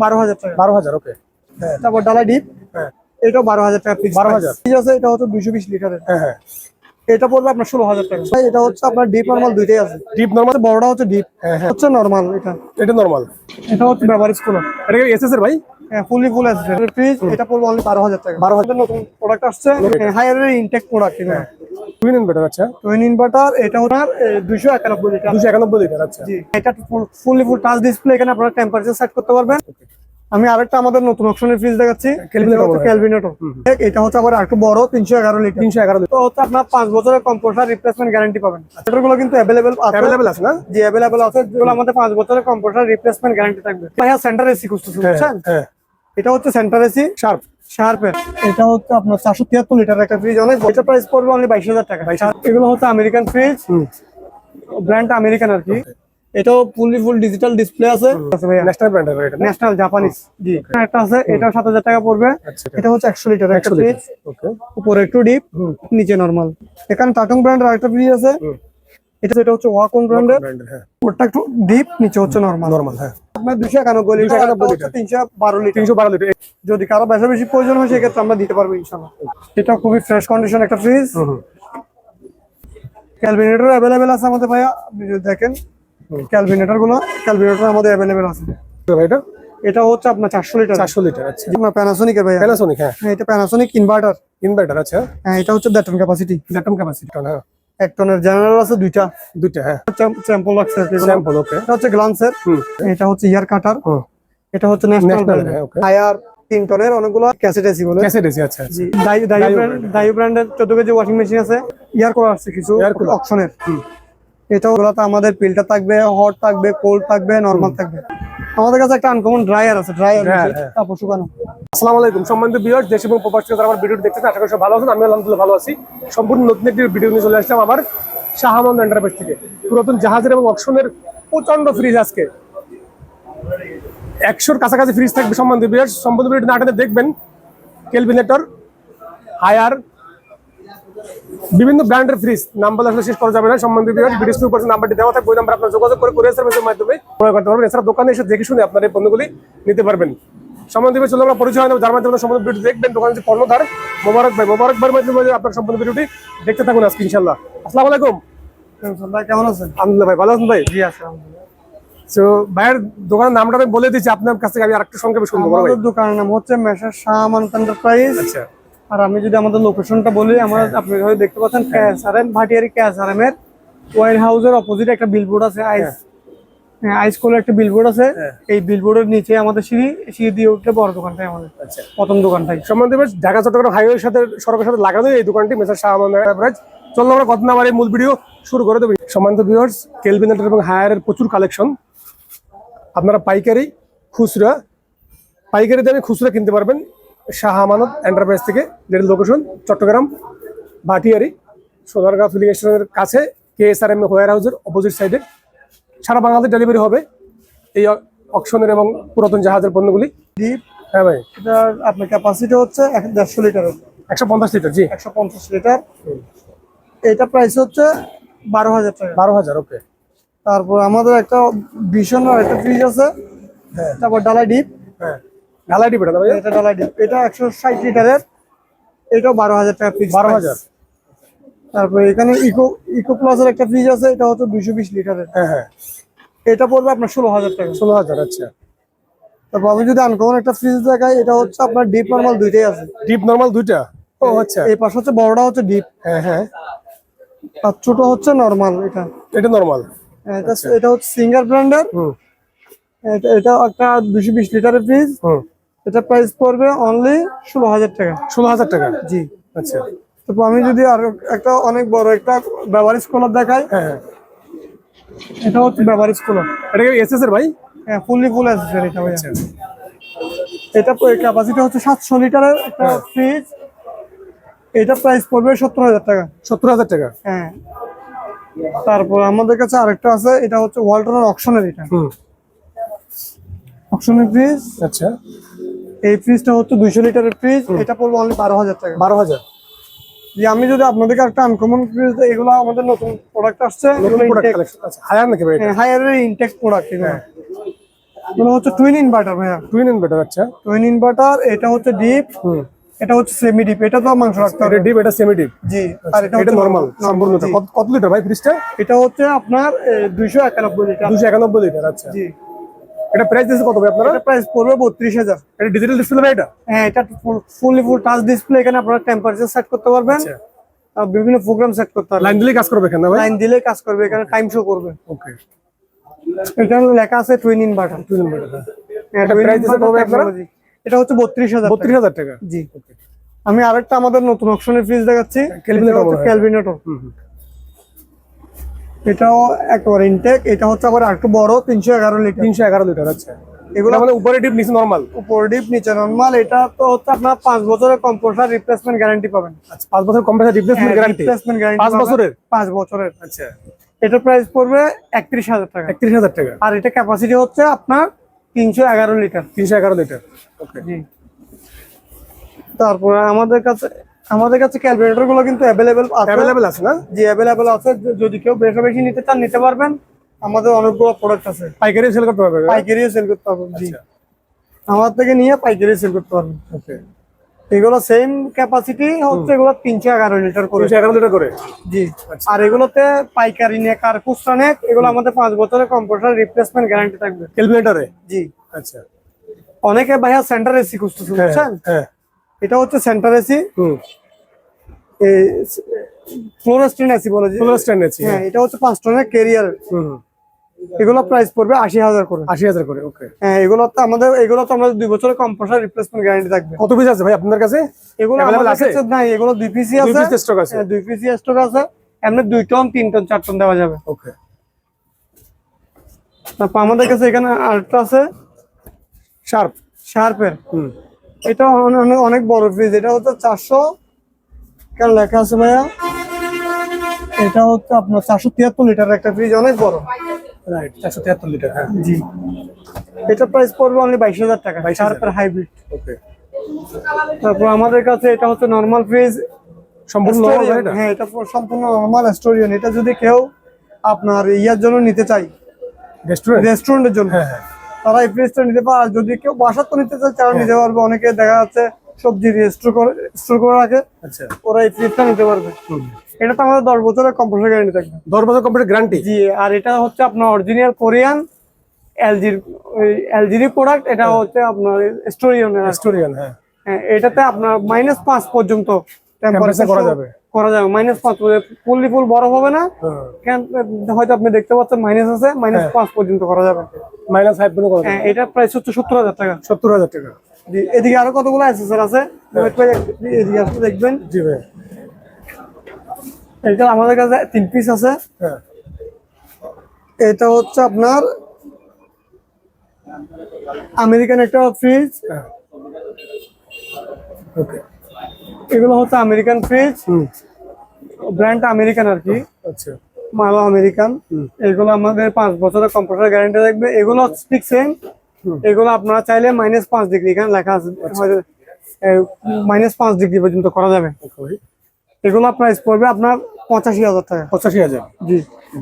12,000 টাকা। 12,000 ওকে। হ্যাঁ, তারপর ডালা ডিপ, হ্যাঁ, এটাও 12,000 টাকা ফিক্স। 12,000 ঠিক আছে, এটা হচ্ছে 220 লিটারের। হ্যাঁ, হ্যাঁ, এটা পড়বে আপনার 16,000 টাকা। ভাই এটা হচ্ছে আপনার ডিপ নরমাল দুইটাই আছে। ডিপ নরমাল, বড়টা হচ্ছে ডিপ, হ্যাঁ, হ্যাঁ, হচ্ছে নরমাল। এটা এটা নরমাল, এটা হচ্ছে বেভারেজ কুলার। এটা কি এসএস এর ভাই? হ্যাঁ, ফুল আছে ফ্রিজ। এটা পড়বে অনলি 12,000 টাকা। 12,000 নতুন প্রোডাক্ট আসছে, Haier intake product. Twin inverter, আচ্ছা, টুইন ইনভার্টার। এটা আপনার 291 লিটার। 291 লিটার, আচ্ছা। জি, এটা ফুল টাচ ডিসপ্লে। এখানে আপনারা টেম্পারেচার সেট করতে পারবেন। আমি আরেকটা আমাদের নতুন অপশনের ফ্রিজ দেখাচ্ছি, ক্যালভিনেটো। এটা হচ্ছে আবার একটু বড়, 311 লিটার। 311 লিটার। তো হচ্ছে আপনার 5 বছরের কম্প্রেসার রিপ্লেসমেন্ট গ্যারান্টি পাবেন। এটাগুলো কিন্তু अवेलेबल আছে না? জি, अवेलेबल আছে। যেগুলো আমাদের 5 বছরের কম্প্রেসার রিপ্লেসমেন্ট গ্যারান্টি থাকবে। ভাইয়া সেন্টার এসি খুঁজতেছেন, বুঝছেন? হ্যাঁ, এটা হচ্ছে সেন্টার এসি শার্পের। এটা হচ্ছে আপনার 473 লিটার একটা ফ্রিজ। অনেক এটা প্রাইস পড়বে অনলি 22,000 টাকা। এগুলো হচ্ছে আমেরিকান ফ্রিজ, ব্র্যান্ড আমেরিকান আর কি। এটাও ফুল ডিজিটাল ডিসপ্লে আছে। ন্যাশনাল ব্র্যান্ডের, এটা ন্যাশনাল জাপানিজ। জি, একটা আছে, এটা 7,000 টাকা পড়বে। এটা হচ্ছে 100 লিটার একটা ফ্রিজ। ওকে, উপরে একটু ডিপ, নিচে নরমাল। এখানে টাটং ব্র্যান্ডের আরেকটা ফ্রিজ আছে। এটা হচ্ছে ওয়াকন ব্র্যান্ডের। হ্যাঁ, ওটা একটু ডিপ, নিচে হচ্ছে নরমাল। হ্যাঁ, আপনার 291 লিটার, 312 লিটার। 312 লিটার। যদি কারো বেশি প্রয়োজন হয় সেক্ষেত্রে আমরা দিতে পারবো ইনশাআল্লাহ। এটা খুবই ফ্রেশ কন্ডিশন একটা ফ্রিজ। ক্যালভিনেটর अवेलेबल আছে আমাদের ভাইয়া। আপনি যদি দেখেন ক্যালভিনেটর আমাদের अवेलेबल আছে। এটা হচ্ছে আপনার 400 লিটার। 400 লিটার, আচ্ছা। আপনার প্যানাসোনিক এর ভাইয়া। প্যানাসোনিক, হ্যাঁ, এটা প্যানাসোনিক ইনভার্টার, আচ্ছা। হ্যাঁ, এটা হচ্ছে 1.5 টন ক্যাপাসিটি। 1 টন ক্যাপাসিটি, হ্যাঁ, 1 টনের জেনারেল আছে দুইটা, হ্যাঁ, স্যাম্পল আছে। স্যাম্পল, ওকে। এটা হচ্ছে গ্লান্সের। এটা হচ্ছে ইয়ার কাটার। এটা হচ্ছে ন্যাশনাল, ন্যাশনাল হ্যাঁ, ওকে। হায়ার 3 টনের অনেকগুলো ক্যাসেট এসি বলে। ক্যাসেট এসি, আচ্ছা। জি, দায়ু ব্র্যান্ডের 14 কেজি ওয়াশিং মেশিন আছে। ইয়ার করা আছে কিছু অপশনের। এটাও গুলাতে আমাদের ফিল্টার থাকবে, হট থাকবে, কোল্ড থাকবে, নরমাল থাকবে। আমাদের কাছে একটা আনকমন ড্রায়ার আছে, তারপর শুকানো। আসসালামু আলাইকুম সম্মানিত ভিউয়ার্স, দেশ এবং প্রবাস থেকে যারা আমার ভিডিওটি দেখতেছেন, আশা করি সব ভালো আছেন। আমি আলহামদুলিল্লাহ ভালো আছি। সম্পূর্ণ নতুন একটি ভিডিও নিয়ে চলে আসলাম আমার শাহ আমানত এন্টারপ্রাইজ থেকে। পুরাতন জাহাজের এবং অকশনের প্রচন্ড ফ্রিজ, আজকে 100-র কাছাকাছি ফ্রিজ থাকবে। সম্মানিত ভিউয়ার্স, সম্পূর্ণ ভিডিওটি না টেনে দেখবেন। ক্যালভিনেটর, হায়ার, বিভিন্ন ব্র্যান্ডের ফ্রিজ, নাম বলে আসলে শেষ করা যাবে না। সম্বন্ধে ভিডিও উপর নাম্বারটি দেওয়া থাকবে, ওই নাম্বার আপনার যোগাযোগ করে কুরিয়ার সার্ভিসের মাধ্যমে ক্রয় করতে পারবেন। এছাড়া দোকানে এসে দেখে শুনে আপনার এই পণ্যগুলি নিতে পারবেন। সম্বন্ধে চলে আমরা পরিচয় নেব, যার মাধ্যমে সম্পূর্ণ ভিডিও দেখবেন। দোকানের যে কর্ণধার মোবারক ভাইয়ের মাধ্যমে আপনার সম্পূর্ণ ভিডিওটি দেখতে থাকুন আজকে ইনশাআল্লাহ। আসসালামু আলাইকুম ভাই, কেমন আছেন? আলহামদুলিল্লাহ ভাই, ভালো আছেন ভাই? জি, আলহামদুলিল্লাহ। তো ভাইয়ের দোকানের নামটা আমি বলে দিচ্ছি, আপনার কাছ থেকে আমি আরেকটু সংক্ষেপে শুনবো। আমাদের দোকানের নাম হচ্ছে মেসার শাহ আমানত এন্টারপ্রাইজ। আচ্ছা। আর আমি যদি আমাদের লোকেশনটা বলি, আপনি হয়তো দেখতে পাচ্ছেন কেএসআরএম, ভাটিয়ারি কেএসআরএম এর ওয়াইন হাউসের অপোজিট একটা বিলবোর্ড আছে, আইস কোলের একটা বিলবোর্ড আছে। এই বিলবোর্ডের নিচে আমাদের সিঁড়ি দিয়ে উঠলে বড় দোকানটাই আমাদের, প্রথম দোকানটাই। সম্বন্ধে ঢাকা চট্টগ্রাম হাইওয়ের সাথে সড়কের সাথে লাগানো এই দোকানটি মেসার শাহ আমানত এন্টারপ্রাইজ। চলুন আমরা কথা না বাড়িয়ে মূল ভিডিও শুরু করে দেবো। সম্মানিত ভিউয়ার্স, ক্যালভিনেটর এবং হায়ারের প্রচুর কালেকশন। আপনারা পাইকারি দামে খুচরা কিনতে পারবেন শাহ আমানত এন্টারপ্রাইজ থেকে, যেটা লোকেশন চট্টগ্রাম ভাটিয়ারি সোনারগাঁও ফিলিং স্টেশনের কাছে, কেএসআরএম ওয়্যার হাউসের অপোজিট সাইডে। সারা বাংলাদেশ ডেলিভারি হবে এই অকশনের এবং পুরাতন জাহাজের পণ্যগুলি। হ্যাঁ ভাই, এটা আপনার ক্যাপাসিটি হচ্ছে 150 লিটারের। 150 লিটার, জি, 150 লিটার। এটা প্রাইস হচ্ছে 12,000 টাকা। 12,000, ওকে। তারপর আমাদের একটা ভীষণ একটা ফ্রিজ আছে। তারপর ডালা ডিপ। হ্যাঁ, ডালা ডিপ, এটা ডালা ডিপ। এটা 160 লিটারের। এটাও 12,000 টাকা ফিক্স। 12,000। তারপর এখানে ইকো প্লাসের একটা ফ্রিজ আছে, এটা হচ্ছে 220 লিটারের। হ্যাঁ, এটা পড়বে আপনার 16,000 টাকা। 16,000, আচ্ছা। তারপর আমি যদি আনকমন একটা ফ্রিজ দেখাই, এটা হচ্ছে আপনার ডিপ নরমাল দুইটাই আছে। ডিপ নরমাল দুইটা, ও আচ্ছা। এই পাশে হচ্ছে বড়টা হচ্ছে ডিপ, হ্যাঁ, আর ছোট হচ্ছে নরমাল। এটা নরমাল। এটা হচ্ছে সিঙ্গার ব্র্যান্ডের। এটা একটা 220 লিটারের ফ্রিজ। এটা প্রাইস পড়বে অনলি 16,000 টাকা। 16,000 টাকা, জি, আচ্ছা। তারপর আমি যদি আর একটা অনেক বড় একটা বেভারেজ কুলার দেখাই, হ্যাঁ, এটা হচ্ছে বেভারেজ কুলার। এটা কি এসএস এর ভাই? হ্যাঁ, ফুল আছে এটা ভাই। এটা ক্যাপাসিটি হচ্ছে 700 লিটারের একটা ফ্রিজ। এটা প্রাইস পড়বে 70,000 টাকা। 70,000 টাকা, হ্যাঁ। তারপর আমাদের কাছে আরেকটা আছে, এটা হচ্ছে ওয়ালটনের অকশনের। এটা অকশনের ফ্রিজ, আচ্ছা। এই ফ্রিজটা হচ্ছে 200 লিটারের ফ্রিজ। এটা পড়বে অনলি 12,000 টাকা। 12,000। যে আমি যদি আপনাদেরকে একটা আনকমন ফ্রিজ, এগুলো আমাদের নতুন প্রোডাক্ট আসছে, হায়ার নাকি ভাই? Haier intake product. এগুলো হচ্ছে টুইন ইনভার্টার ভাইয়া, টুইন ইনভার্টার, আচ্ছা। Twin inverter. এটা হচ্ছে ডিপ, এটা হচ্ছে সেমি ডিপ। এটা তো মাংস রাখতে হবে। এটা ডিপ, এটা সেমি ডিপ। জি, আর এটা এটা হচ্ছে নরমাল সম্পূর্ণটা। কত লিটার ভাই ফ্রিজটা? এটা হচ্ছে আপনার 291 লিটার। 291 লিটার, আচ্ছা। জি। এটা প্রাইস দিয়েছে কত ভাই আপনারা? এটা প্রাইস পড়বে 32,000। এটা ডিজিটাল ডিসপ্লে ভাই এটা? হ্যাঁ, এটা ফুল টাচ ডিসপ্লে। এখানে আপনারা টেম্পারেচার সেট করতে পারবেন, আচ্ছা। আর বিভিন্ন প্রোগ্রাম সেট করতে পারবেন। লাইন দিলে কাজ করবে কেন ভাই? লাইন দিলে কাজ করবে, এখানে টাইম শো করবে। ওকে। এখানে লেখা আছে টুইন ইনভার্টার। Twin inverter. এটা প্রাইস দিয়েছে কত ভাই আপনারা? এটা হচ্ছে 32,000। 32,000 টাকা। জি। আমি আরেকটা আমাদের নতুন অপশনের ফ্রিজ দেখাচ্ছি, ক্যালভিনেটর। এটাও একেবারে ইনটেক। এটা হচ্ছে আবার একটু বড়, 311 লিটার। 311 লিটার, আচ্ছা। এগুলো মানে উপরে ডিপ নিচে নরমাল? উপর ডিপ নিচে নরমাল। এটা তো হচ্ছে আপনার 5 বছরের কম্প্রেসার রিপ্লেসমেন্ট গ্যারান্টি পাবেন। আচ্ছা, 5 বছর কম্প্রেসার রিপ্লেসমেন্ট গ্যারান্টি? 5 বছরের? 5 বছরের। আচ্ছা। এটার প্রাইস পড়বে 31,000 টাকা। 31,000 টাকা। আর এটা ক্যাপাসিটি হচ্ছে আপনার 311 লিটার। 311 লিটার, ওকে। জি। তারপরে আমাদের কাছে ক্যালকুলেটর গুলো কিন্তু অ্যাভেলেবেল আছে না? জি, অ্যাভেলেবেল আছে। যদি কেউ বেশি নিতে চান নিতে পারবেন। আমাদের অনেকগুলো প্রোডাক্ট আছে। পাইকারি সেল করতে পারবে? পাইকারিও সেল করতে পারবেন। জি, আচ্ছা। আমার থেকে নিয়ে পাইকারি সেল করতে পারবেন। ওকে। এগুলো সেম ক্যাপাসিটি হচ্ছে, এগুলো 311 লিটার করে। 311 লিটার করে? জি। আর এগুলোতে পাইকারি নেক আর খুচরা নেক, এগুলো আমাদের 5 বছরের কম্পিউটার রিপ্লেসমেন্ট গ্যারান্টি থাকবে ক্যালকুলেটরে? জি। আচ্ছা। অনেকে ভাইয়া সেন্টার এসি খুঁজতেছে, বুঝছেন? হ্যাঁ। এটা হচ্ছে সেন্টার এসি, ফ্লোরোস্ট্যান্ড এসি বলে। ফ্লোরোস্ট্যান্ড এসি, হ্যাঁ। এটা হচ্ছে 5 টনের ক্যারিয়ার। এগুলো প্রাইস পড়বে 80,000 করে। 80,000 করে, ওকে। হ্যাঁ, এগুলো তো আমাদের 2 বছরের কম্পিউটার রিপ্লেসমেন্ট গ্যারান্টি থাকবে। কত পিস আছে ভাই আপনার কাছে? এগুলো আমাদের কাছে নাই, এগুলো 2 পিসই আছে। 2 পিস স্টক আছে? 2 পিসই স্টক আছে। এমনি 2 টন 3 টন 4 টন দেওয়া যাবে। ওকে। তারপর আমাদের কাছে এখানে আরেকটা আছে, শার্পের। এটা অনেক বড় ফ্রিজ। এটা হচ্ছে 400, কেন লেখা আছে ভাইয়া, এটা হচ্ছে আপনার 473 লিটার একটা ফ্রিজ, অনেক বড়। Right, 473 litre. হ্যাঁ, জি। এটা প্রাইস পড়বে অনলি 22,000 টাকা, শার্পের হাইব্রিড। ওকে। তারপর আমাদের কাছে এটা হচ্ছে নরমাল ফ্রিজ, সম্পূর্ণ নরমাল এটা? হ্যাঁ, এটা সম্পূর্ণ নরমাল স্টোরিয়ান। এটা যদি কেউ আপনার ইয়ার জন্য নিতে চাই, রেস্টুরেন্টের জন্য, হ্যাঁ, তারা এই ফ্রিজটা নিতে পারে। আর যদি কেউ বাসার তো নিতে চায়, তারা নিতে পারবে। অনেকে দেখা যাচ্ছে সবজি স্টোর করে রাখে, আচ্ছা, ওরা এই ফ্রিজটা নিতে পারবে। এটা তো আমাদের 10 বছরের কম্পিউটার গ্যারান্টি থাকবে। 10 বছর কম্পিউটার গ্যারান্টি? জি। আর এটা হচ্ছে আপনার অরিজিনাল কোরিয়ান এলজির প্রোডাক্ট। এটা হচ্ছে আপনার স্টোরিয়ান। হ্যাঁ। এটাতে আপনার -5 পর্যন্ত টেম্পারেচার করা যাবে। -5 ফুল বরফ হবে না। হয়তো আপনি দেখতে পাচ্ছেন মাইনাস আছে, -5 পর্যন্ত করা যাবে। -5 পর্যন্ত করা যাবে। এটা প্রাইস হচ্ছে 70,000 টাকা। 70,000 টাকা। জি। এদিকে আরো কতগুলো অ্যাক্সেসরি আছে, এদিকে আসলে দেখবেন। জি ভাই। এটা আমাদের কাছে 3 পিস আছে। হ্যাঁ। এটা হচ্ছে আপনার আমেরিকান একটা ফ্রিজ। ওকে। এগুলো হচ্ছে আমেরিকান ফ্রিজ, ব্র্যান্ড আমেরিকান আর কি। আচ্ছা। মাল আমেরিকান। এগুলো আমাদের 5 বছরের কম্পিউটার গ্যারান্টি থাকবে। এগুলো ঠিক সেম। এগুলো আপনারা চাইলে -5 ডিগ্রি, এখানে লেখা আছে -5 ডিগ্রি পর্যন্ত করা যাবে। এগুলো প্রাইস পড়বে আপনার 85,000 টাকা। 85,000? জি।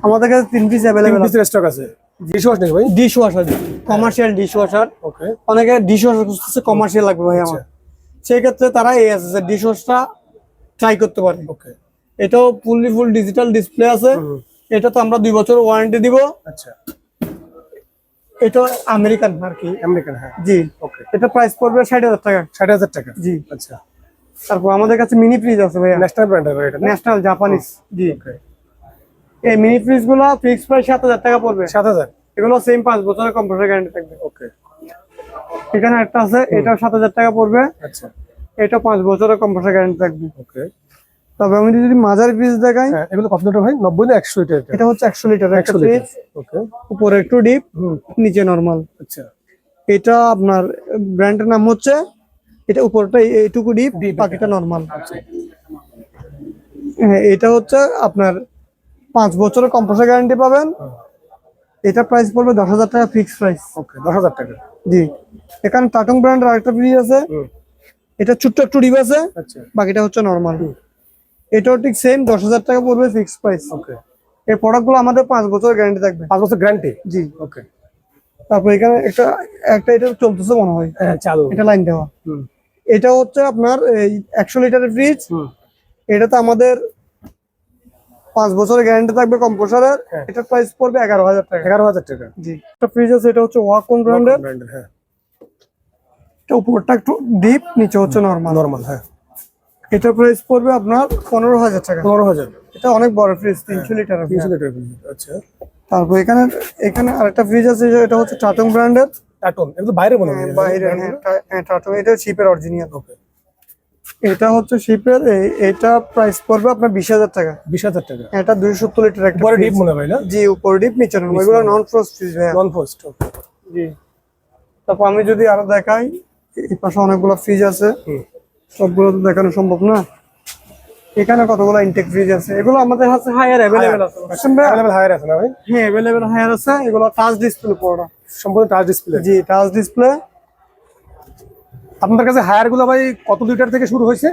আমাদের কাছে 3 পিস অ্যাভেলেবেল আছে। স্টক আছে। ডিশওয়াশ নাকি ভাই? Dishwasher, commercial dishwasher. ওকে। অনেকে ডিশওয়াশার খুঁজতেছে, কমার্শিয়াল লাগবে ভাই আমার। সেই ক্ষেত্রে তারা এই আছে ডিশওয়াশটা ট্রাই করতে পারে। ওকে। এটাও ফুল ডিজিটাল ডিসপ্লে আছে। এটা তো আমরা 2 বছর ওয়ারেন্টি দিব। আচ্ছা। এটা আমেরিকান আর কি। আমেরিকান, হ্যাঁ। জি। ওকে। এটা প্রাইস পড়বে 60,000 টাকা। 60,000 টাকা? জি। আচ্ছা। তারপর আমাদের কাছে মিনি ফ্রিজ আছে ভাইয়া, ন্যাশনাল ব্র্যান্ডের এটা? National Japanese. জি। ওকে। এই মিনি ফ্রিজ গুলো ফিক্স প্রাইস 7,000 টাকা পড়বে। 7,000? এগুলো সেম 5 বছরের কম্পিউটার গ্যারান্টি থাকবে। ওকে। এখানে একটা আছে, এটাও 7,000 টাকা পড়বে। আচ্ছা। এটা 5 বছরের কম্পিউটার গ্যারান্টি থাকবে। ওকে। তবে আমি যদি মাঝারি ফ্রিজ দেখাই, এগুলো কত লিটার ভাই? 90 না 100 লিটার? এটা হচ্ছে 100 লিটার একটা 100 ফ্রিজ। ওকে। উপরে একটু ডিপ, নিচে নরমাল। আচ্ছা। এটা আপনার ব্র্যান্ডের নাম হচ্ছে, এটা উপরটা এইটুকু ডিপ, বাকিটা নরমাল। হ্যাঁ, এটা হচ্ছে আপনার 5 বছরের কম্পিউটার গ্যারান্টি পাবেন। এটা প্রাইস পড়বে 10,000 টাকা ফিক্স প্রাইস। ওকে, 10,000 টাকা। জি। এখানে টাটং ব্র্যান্ডের আরেকটা ফ্রিজ আছে। এটা ছোট্ট একটু ডিপ আছে, আচ্ছা। বাকিটা হচ্ছে নরমাল। এটাও ঠিক সেম 10,000 টাকা পড়বে ফিক্স প্রাইস। ওকে। এই প্রোডাক্টগুলো আমাদের 5 বছর গ্যারান্টি থাকবে। 5 বছর গ্যারান্টি? জি। ওকে। তারপর এখানে একটা একটা এটা চলতেছে মনে হয়, হ্যাঁ চালু। এটা লাইন দেওয়া। হুম এটা হচ্ছে আপনার এই 100 লিটারের ফ্রিজ। হুম এটাতে আমাদের 5 বছরের গ্যারান্টি থাকবে কম্প্রেসারের। হ্যাঁ। এটার প্রাইস পড়বে 11,000 টাকা। 11,000 টাকা। জি, একটা ফ্রিজ আছে, এটা হচ্ছে ওয়াকন ব্র্যান্ডের। ব্র্যান্ডের, হ্যাঁ এটা উপরটা একটু ডিপ, নিচে হচ্ছে নরমাল। নরমাল, হ্যাঁ এটার প্রাইস পড়বে আপনার 15,000 টাকা। 15,000। এটা অনেক বড় ফ্রিজ, 300 লিটারের। 300 লিটার ফ্রিজ, আচ্ছা। তারপর এখানে এখানে আরেকটা ফ্রিজ আছে, এটা হচ্ছে টাটং ব্র্যান্ডের। টাটন, এটা তো বাইরে মনে হয়। বাইরে, হ্যাঁ টাটং, এটা শিপের অরিজিনাল। ওকে, এটা হচ্ছে শিপের। এটা প্রাইস পড়বে আপনার 20,000 টাকা। 20,000 টাকা। এটা 270 লিটার একটা বড় fridge। ডিপ মনে হয় না? জি, উপর ডিপ নিচে নরমাল। এগুলো নন ফ্রস্ট ফ্রিজ ভাই। Non frost. জি। তারপর আমি যদি আরো দেখাই, এই পাশে অনেকগুলো ফ্রিজ আছে, হুম সবগুলো তো দেখানো সম্ভব না। এখানে কতগুলো ইনটেক ফ্রিজ আছে, এগুলো আমাদের কাছে হায়ার अवेलेबल আছে। अवेलेबल হায়ার আছে না ভাই? হ্যাঁ, अवेलेबल হায়ার আছে। এগুলো টাচ ডিসপ্লে পড়া, সম্পূর্ণ টাচ ডিসপ্লে। জি টাচ ডিসপ্লে। আপনাদের কাছে হায়ার গুলো ভাই কত লিটার থেকে শুরু হয়েছে?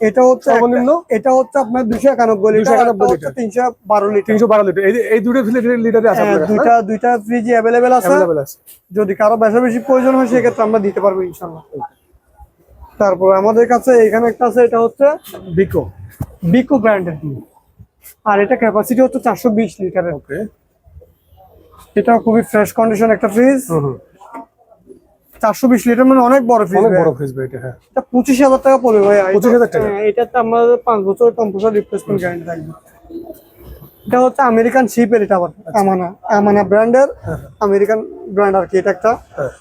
এটা হচ্ছে সর্বনিম্ন? এটা হচ্ছে আপনার 291 লিটার, 291 এটা হচ্ছে 312 লিটার। 312 লিটার। এই দুটো লিটারে আছে আপনাদের কাছে? দুইটা ফ্রিজ अवेलेबल আছে। अवेलेबल আছে। যদি কারো বেশি প্রয়োজন হয় সেক্ষেত্রে আমরা দিতে পারবো ইনশাআল্লাহ। তারপর আমাদের কাছে এখানে একটা আছে, এটা হচ্ছে বিকো বিকো ব্র্যান্ডের। আর এটা ক্যাপাসিটি হচ্ছে 420 লিটারের। ওকে, এটা খুবই ফ্রেশ কন্ডিশন একটা ফ্রিজ। হুম 420 লিটার মানে অনেক বড় ফ্রিজ। অনেক বড় ফ্রিজ ভাই এটা। হ্যাঁ, এটা 25,000 টাকা পড়বে ভাই। 25,000 টাকা। এটাতে আমাদের 5 বছরের কম্প্রেসর রিপ্লেসমেন্ট গ্যারান্টি থাকবে। এটা হচ্ছে আমেরিকান শিপের, এটা আবার আমানা ব্র্যান্ডের, আমেরিকান ব্র্যান্ড আর কি। এটা একটা, হ্যাঁ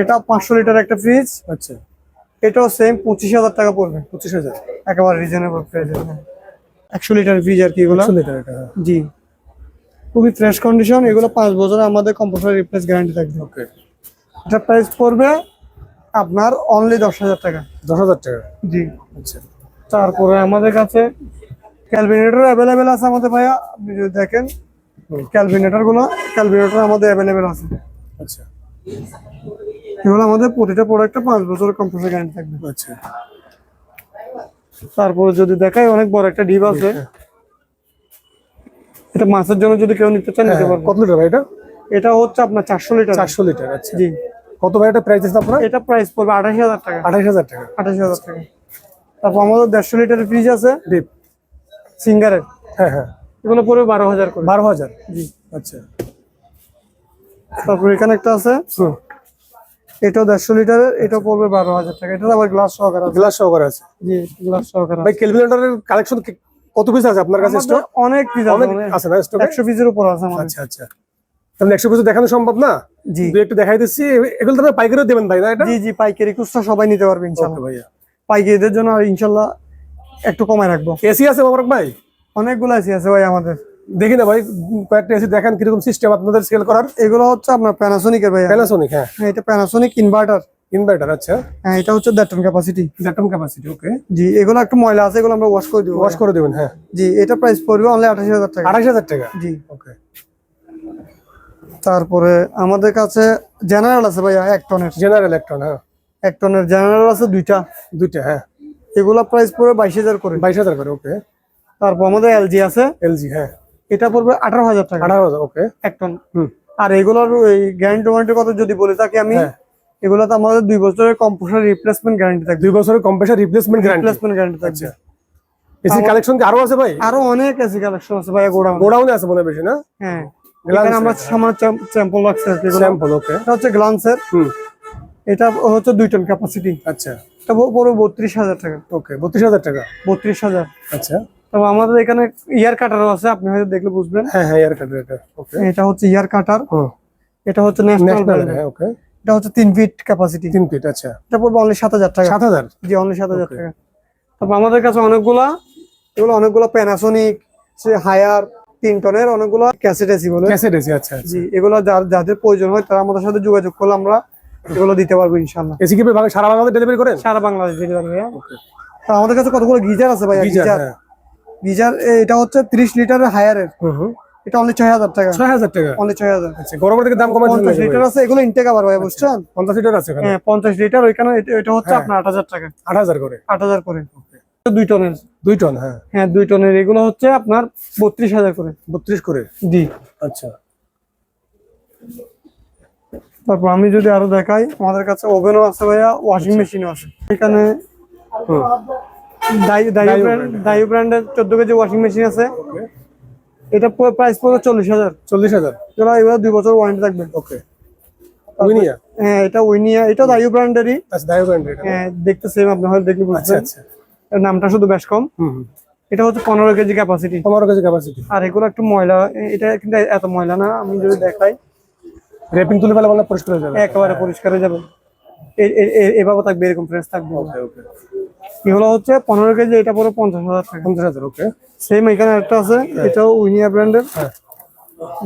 এটা 500 লিটার একটা ফ্রিজ। আচ্ছা, এটাও সেম 25,000 টাকা পড়বে। 25,000। একেবারে রিজনেবল প্রাইসে। 100 লিটার ফ্রিজ আর কি এগুলো। 100 লিটার এটা, হ্যাঁ। জি, খুবই ফ্রেশ কন্ডিশন। এগুলো 5 বছরের আমাদের কম্প্রেসর রিপ্লেস গ্যারান্টি থাকবে। ওকে, এটা প্রাইস পড়বে আপনার অনলি 10,000 টাকা। 10,000 টাকা। জি। আচ্ছা, তারপরে আমাদের কাছে ক্যালভিনেটর অ্যাভেলেবেল আছে আমাদের ভাইয়া। আপনি যদি দেখেন ক্যালভিনেটর আমাদের অ্যাভেলেবেল আছে। আচ্ছা, এগুলো আমাদের প্রতিটা প্রোডাক্টে 5 বছরের কম্প্রেসর গ্যারান্টি থাকবে। আচ্ছা। তারপরে যদি দেখাই, অনেক বড় একটা ডিপ আছে। এটা মাছের জন্য যদি কেউ নিতে চান নিতে পারবে। কত লিটার ভাই এটা? এটা হচ্ছে আপনার 400 লিটার। 400 লিটার। আচ্ছা, জি। কত ভাই এটা প্রাইস আছে আপনার? এটা প্রাইস পড়বে 28,000 টাকা। 28,000 টাকা। 28,000 টাকা। তারপর আমাদের 150 লিটারের ফ্রিজ আছে ডিপ, সিঙ্গারের। হ্যাঁ হ্যাঁ, এগুলো পড়বে 12,000 করে। 12,000। জি। আচ্ছা, তারপর এখানে একটা আছে, হুম, এটাও 150 লিটারের, এটা পড়বে 12,000 টাকা। এটা আবার গ্লাস সহকারে আছে। গ্লাস সহকারে আছে। জি, গ্লাস সহকারে ভাই আছে। ক্যালকুলেটরের কালেকশন কত পিস আছে আপনার কাছে? আমাদের স্টক অনেক পিস অনেক আছে, আছে না স্টকে? 100 পিসের উপর আছে আমাদের। আচ্ছা আচ্ছা, তাহলে 100 পিস দেখানো সম্ভব না? জি দুই একটু দেখাই দিচ্ছি। এগুলো তো পাইকারিও দেবেন ভাই না এটা? জি জি, পাইকারি খুচরা সবাই নিতে পারবে ইনশাআল্লাহ। ওকে ভাইয়া। পাইকারিদের জন্য আর ইনশাআল্লাহ একটু কমায় রাখবো। এসি আছে মোবারক ভাই? অনেকগুলো এসি আছে ভাই আমাদের। দেখি না ভাই, কয়েকটা এসি দেখেন কিরকম সিস্টেম আপনাদের সেল করার। এগুলো হচ্ছে আপনার প্যানাসোনিকের ভাই। প্যানাসোনিক, হ্যাঁ। এটা প্যানাসোনিক ইনভার্টার। ইনভার্টার, আচ্ছা। হ্যাঁ, এটা হচ্ছে 1.5 টন ক্যাপাসিটি। ল্যাপটপ ক্যাপাসিটি, ওকে। জি, এগুলো একটু ময়লা আছে, এগুলো আমরা ওয়াশ করে দিব। ওয়াশ করে দিবেন, হ্যাঁ। জি, এটা প্রাইস পড়বে অনলি 28,000 টাকা। 28,000 টাকা। জি। ওকে। তারপরে আমাদের কাছে জেনারেল আছে ভাইয়া 1 টনের। জেনারেল ইলেকট্রন, হ্যাঁ। 1 টনের জেনারেল আছে দুইটা। দুইটা, হ্যাঁ। এগুলা প্রাইস পড়বে 22,000 করে। 22,000 করে, ওকে। তারপর আমাদের এলজি আছে, এলজি, হ্যাঁ। এটা পড়বে 18,000 টাকা। 18,000, ওকে। 1 টন। হুম, আর এগুলোর এই গ্যারান্টি ওয়ারেন্টির কথা যদি বলে থাকি আমি, হ্যাঁ। এগুলোতে আমাদের 2 বছরের কম্প্রেসর রিপ্লেসমেন্ট গ্যারান্টি থাকবে। 2 বছরের compressor replacement guarantee. Replacement guarantee থাকবে। আচ্ছা, এসি কালেকশন কি আরো আছে ভাই? আরো অনেক এসি কালেকশন আছে ভাইয়া গোডাউন। গোডাউনে আছে মনে হয় বেশি না? হ্যাঁ, Glance এখানে আমরা সামান্য স্যাম্পল রাখছি আর কি। এগুলো স্যাম্পল, ওকে। এটা হচ্ছে গ্লান্সের। হুম, এটা হচ্ছে 2 টন ক্যাপাসিটি। আচ্ছা, এটা পড়বে 32,000 টাকা। ওকে। 32,000 টাকা। 32,000। আচ্ছা, তবে আমাদের এখানে ইয়ার কাটারও আছে, আপনি হয়তো দেখলে বুঝবেন। হ্যাঁ হ্যাঁ, এয়ার কাটার এটা, ওকে। এটা হচ্ছে ইয়ার কাটার। হুম, এটা হচ্ছে ন্যাশনাল ন্যাশনাল, ব্র্যান্ড। হ্যাঁ, ওকে। এটা হচ্ছে 3 ফিট ক্যাপাসিটি। 3 ফিট, আচ্ছা। এটা পড়বে অনলি 7,000 টাকা। 7,000। জি, অনলি 7,000 Okay. টাকা। তারপর আমাদের কাছে অনেকগুলা প্যানাসোনিক, সে হায়ার 3 টনের অনেকগুলো ক্যাসেট এসি বলে। ক্যাসেট এসি, আচ্ছা আচ্ছা। জি, এগুলো যাদের প্রয়োজন হয় তারা আমাদের সাথে যোগাযোগ করলে আমরা এগুলো দিতে পারবো ইনশাআল্লাহ। এসি কি ভাই সারা বাংলাদেশ ডেলিভারি করেন? সারা বাংলাদেশ ডেলিভারি ভাইয়া। ওকে। আর আমাদের কাছে কতগুলো গিজার আছে ভাইয়া। গিজার, গিজার হ্যাঁ। গিজার এটা হচ্ছে 30 লিটারের হায়ারের। হুম হুম, এটা অনলি 6,000 টাকা। 6,000 টাকা। অনলি 6,000। আচ্ছা, গরমের থেকে দাম কমাই 50 লিটার আছে, এগুলো ইনটেক আবার ভাইয়া, বুঝছেন? 50 লিটার আছে এখানে। হ্যাঁ, 50 লিটার। ওইখানে এটা হচ্ছে হ্যাঁ। আপনার 8,000 টাকা। 8,000 করে। 8,000 করে। 2 টনের। 2 টন, হ্যাঁ। হ্যাঁ, 2 টনের। এগুলো হচ্ছে আপনার 32,000 করে। 32 করে। জি। আচ্ছা, তারপর আমি যদি আরো দেখাই, আমাদের কাছে ওভেনও আছে ভাইয়া, ওয়াশিং মেশিনও আছে। এখানে দায়ু ব্র্যান্ডের 14 কেজি ওয়াশিং মেশিন আছে। এটা প্রাইস পড়বে 40,000। 40,000। এবার 2 বছর ওয়ারেন্টি থাকবে। ওকে, উইনিয়া। হ্যাঁ, এটা উইনিয়া, এটা দায়ু ব্র্যান্ডেরই। আচ্ছা, দায়ু ব্র্যান্ডের। হ্যাঁ, দেখতে সেম, আপনি হয়তো দেখলে আচ্ছা বুঝবেন। আচ্ছা। এর নামটা শুধু বেশ কম। এটা হচ্ছে 15 কেজি ক্যাপাসিটি। 15 KG capacity. আর এগুলো একটু ময়লা, এটা কিন্তু এত ময়লা না। আমি যদি দেখাই, র্যাপিং তুলে ফেলে বলে পরিষ্কার হয়ে যাবে। একেবারে পরিষ্কার হয়ে যাবে। এভাবে থাকবে, এরকম ফ্রেশ থাকবে। ওকে ওকে। এগুলো হচ্ছে 15 কেজি, এটা পুরো 50,000 টাকা। 50,000। ওকে। সেম এখানে একটা আছে, এটাও উইনিয়া ব্র্যান্ডের। হ্যাঁ,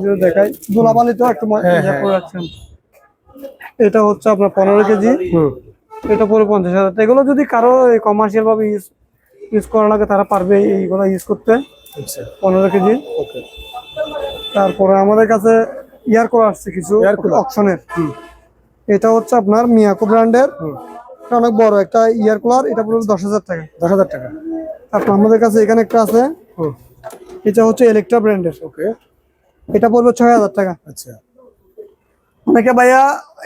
যদি দেখাই, ধুলাবালি তো একটু ইয়ে করে রাখছেন। এটা হচ্ছে আপনার 15 কেজি, এটা পুরো 50,000 টাকা। এগুলো যদি কারো কমার্শিয়াল ভাবে ইউজ করা লাগে, তারা পারবে এইগুলো ইউজ করতে। আচ্ছা। 15 কেজি। ওকে। তারপরে আমাদের কাছে ইয়ার কুলার আসছে কিছু অপশনের। এটা হচ্ছে আপনার মিয়াকো ব্র্যান্ডের, এটা অনেক বড় একটা ইয়ার কুলার, এটা পুরো 10,000 টাকা। 10,000 টাকা। তারপর আমাদের কাছে এখানে একটা আছে, এটা হচ্ছে ইলেকট্রা ব্র্যান্ডের। ওকে। এটা পড়বে 6,000 টাকা। আচ্ছা। অনেকে ভাইয়া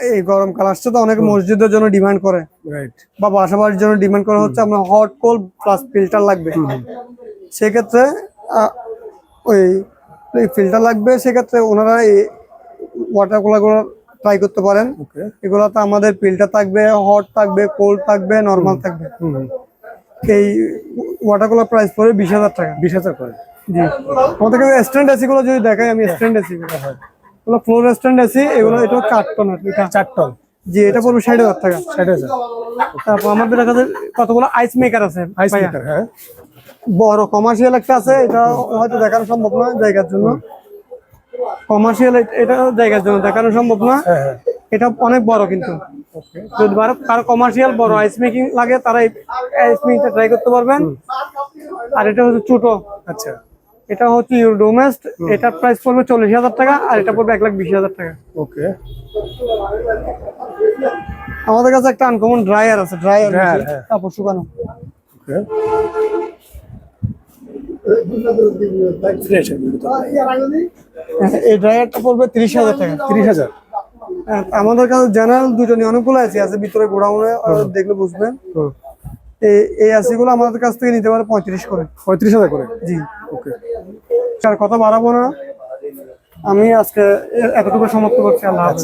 এই গরমকাল আসছে তো, অনেকে মসজিদের জন্য ডিমান্ড করে, রাইট। বা বাসা বাড়ির জন্য ডিমান্ড করা হচ্ছে আপনার হট কোল্ড প্লাস ফিল্টার লাগবে। সেক্ষেত্রে ওই ফিল্টার লাগবে, সেক্ষেত্রে ওনারা এই ওয়াটার কুলারগুলো ট্রাই করতে পারেন। ওকে। এগুলোতে আমাদের ফিল্টার থাকবে, হট থাকবে, কোল্ড থাকবে, নর্মাল থাকবে। এই ওয়াটার কুলার প্রাইস পড়ে 20,000 টাকা। 20,000 করে। জি। আমাদের কাছে স্ট্যান্ড এসি গুলো যদি দেখাই, আমি স্ট্যান্ড এসি গুলো ফ্লোর স্ট্যান্ড এসি, এগুলো এটা 4 টন। এটা 4 টন। জি, এটা পড়বে 60,000 টাকা। 60,000। তারপর আমাদের কাছে কতগুলো আইস মেকার আছে আইস ভাইয়া। মেকার। হ্যাঁ, বড় কমার্শিয়াল একটা আছে, এটা হয়তো দেখানো সম্ভব না জায়গার জন্য। কমার্শিয়াল এটা জায়গার জন্য দেখানো সম্ভব না। হ্যাঁ হ্যাঁ। এটা অনেক বড় কিন্তু। ওকে। যদি কারো কমার্শিয়াল বড় আইস মেকিং লাগে, তারা আইস মেকিংটা ট্রাই করতে পারবেন। আর এটা হচ্ছে ছোট, আচ্ছা। এটা হচ্ছে ইউরোডোমেস্ট, এটার প্রাইস পড়বে 40,000 টাকা, আর এটা পড়বে 1,20,000 টাকা। ওকে। আমাদের কাছে একটা আনকমন ড্রায়ার আছে, ড্রায়ার হ্যাঁ। কাপড় শুকানো। ওকে। ফ্রেশ। এই ড্রায়ারটা পড়বে 30,000 টাকা। 30,000। আমাদের কাছে জেনারেল দুজনই অনেকগুলো এসি আছে, ভিতরে গোডাউনে দেখলে বুঝবেন। এই এসি গুলো আমাদের কাছ থেকে নিতে পারে 35 করে। 35,000 করে। জি। ওকে। আর কথা বাড়াবো না, আমি আজকে এতটুকু সমাপ্ত করছি। আল্লাহ হাফেজ।